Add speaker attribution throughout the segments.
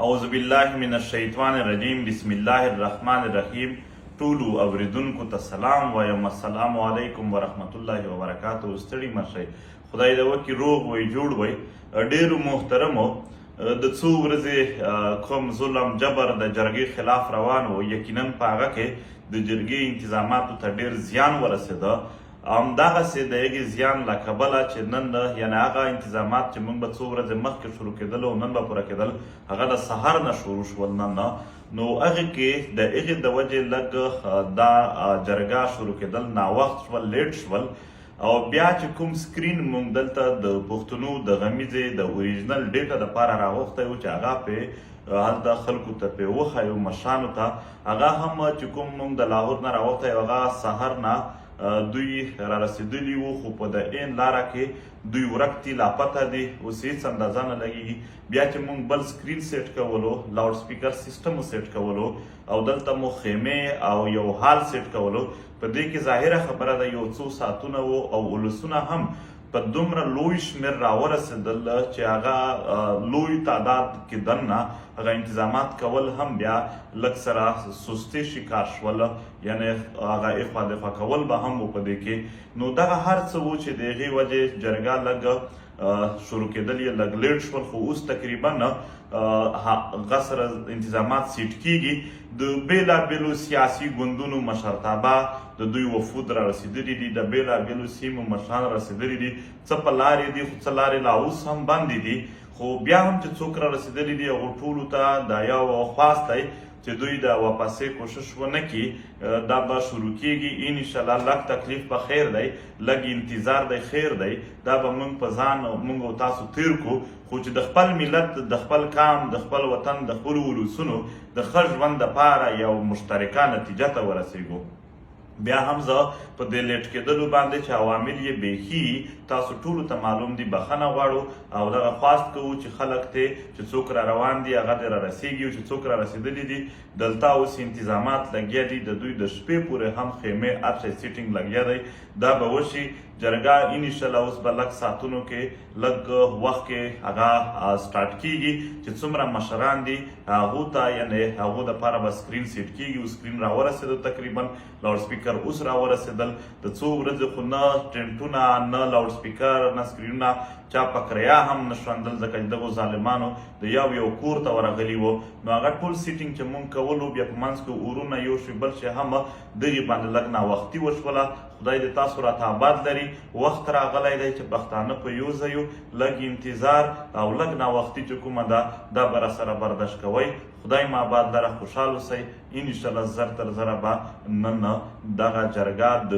Speaker 1: اعوذ بالله من الشیطان الرجیم بسم الله الرحمن الرحیم. ټولو اوریدونکو ته سلام وایم، السلام علیکم ورحمت الله وبرکاته. ستړي مشئ، خدای دې وکړي روغ وئ جوړ وئ. ډیرو محترمو، د څو ورځې کوم ظلم جبر د جرګې خلاف روان و، یقینا په هغه کې د جرګې انتظاماتو ته ډیر زیان ورسېده. همدغسې د هغې زیان له کبله چې نن یعنې هغه انتظامات چې موږ به څو ورځې مخکې شروع کېدل او نن به پوره کېدل، هغه د سهار نه شروع شول. نن نو هغې کې د هغې د وجې لږ دا جرګه شروع کېدل ناوخت شول، لیټ شول. او بیا چې کوم سکرین موږ دلته د پښتنو د غمیزې د اوریجنل ډیټا دپاره راغوښتی و چې هغه پې هلته خلکو ته پې وښیو، مشرانو ته. هغه هم چې کوم موږ د لاهور نه راوښتی هغه سهار نه دوی را رسېدلي وو، خو په د این لاره کې دوی ورک دي، لاپته دي، اوس هېڅ اندازه نه لګېږي. بیا چې موږ بل سکرین سیټ کولو، لاؤډ سپیکر سیسټم مو سیټ کولو او دلته مو خیمې او یو هال سیټ کولو، په دې کې ظاهره خبره ده یو څو ساعتونه وو او ولسونه هم په دومره لوی شمېر راورسېدل چې هغه لوی تعداد کې دننه هغه انتظامات کول هم بیا لږ سره سستۍ شکار شول، یعنې هغه اخوا دخوا کول به هم و په دې کې. نو دغه هر څه و چې د هغې وجې جرګه لږ شروع کېدل یې لږ لیټ شول، خو اوس تقریبا هغه سره انتظامات سیټ کېږي. د بېلابېلو سیاسي ګوندونو مشرتابه د دوی وفود را رسېدلي دي، د بېلابېلو سیمو مشران رسېدلي دي. څه په لارې دي، خو څه لارې لا اوس هم بندې دي. خو بیا هم چې څوک را رسېدلي دي هغو ټولو ته دا یو خواست دی چې دوی د واپسې کوشش ونه کړي. دا به شروع کېږي انشاءالله. لږ تکلیف به خیر دی، لږ انتظار دی خیر دی. دا به موږ په ځان موږ او تاسو تیر کړو، خو چې د خپل ملت، د خپل قام، د خپل وطن، د خپلو ولسونو د ښه ژوند دپاره یو مشترکه نتیجه ته ورسېږو. بیا هم زه په دې لیټ کېدلو باندې چې عوامل یې بیخي تاسو ټولو ته معلوم دي، بخښنه غواړو او دغه خواست کوو چې خلک ته چې څوک را روان دي هغه دې را رسېږي، او چې څوک را رسېدلي دي دلته اوس انتظامات لګیا دي، د دوی د شپې پورې هم خیمې هر شی سیټینګ لګیا دی. دا به وشي جرګه انشاءالله اوس به لږ ساعتونو کې لږ وخت کې هغه سټارټ کېږي چې څومره مشران دي هغو ته، یعنې هغو دپاره به سکرین سیټ کېږي. او سکرین راورسېدل تقریبا، لاؤډ سپیکر اوس راورسېدل. د څو ورځې خو نه ټینټونه، نه لاؤډ سپیکر، نه سکرینونه چا په کریا هم نه شوندل، ځکه چې دغو ظالمانو د یو کور ته ورغلي وو. نو هغه ټول سیټینګ چې مونږ کولو، بیا په منځ کې اورونه یو شي بل شي هم دغې باندې لږ ناوختي وشوله. خدای دې تاسو راته آباد لري. وخت راغلی دی چې پښتانه په یو ځای یو، لږ انتظار او لږ ناوختي چې کومه ده دا به راسره برداشت کوئ. خدای مو آباد لره، خوشحال اوسئ. انشاءالله زر تر زره به نن دغه جرګه د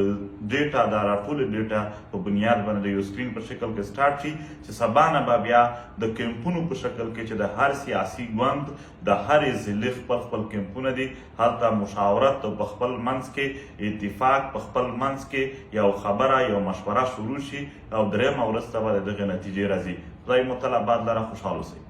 Speaker 1: ډیټا، د راټولې ډیټا په بنیاد باندې د یو سکرین په شکل کې سټارټ شي، چې سبا نه به بیا د کیمپونو په شکل کې چې د هر سیاسي ګوند د هرې ضلع خپل خپل کیمپونه دي، هلته مشاورت په خپل منځ کې، اتفاق په خپل منځ کې یو خبره، یو مشوره شروع شي او درېیمه ورځ ته به د دغې نتیجې راځي. خدای مو تل آباد لره، خوشحال اوسئ.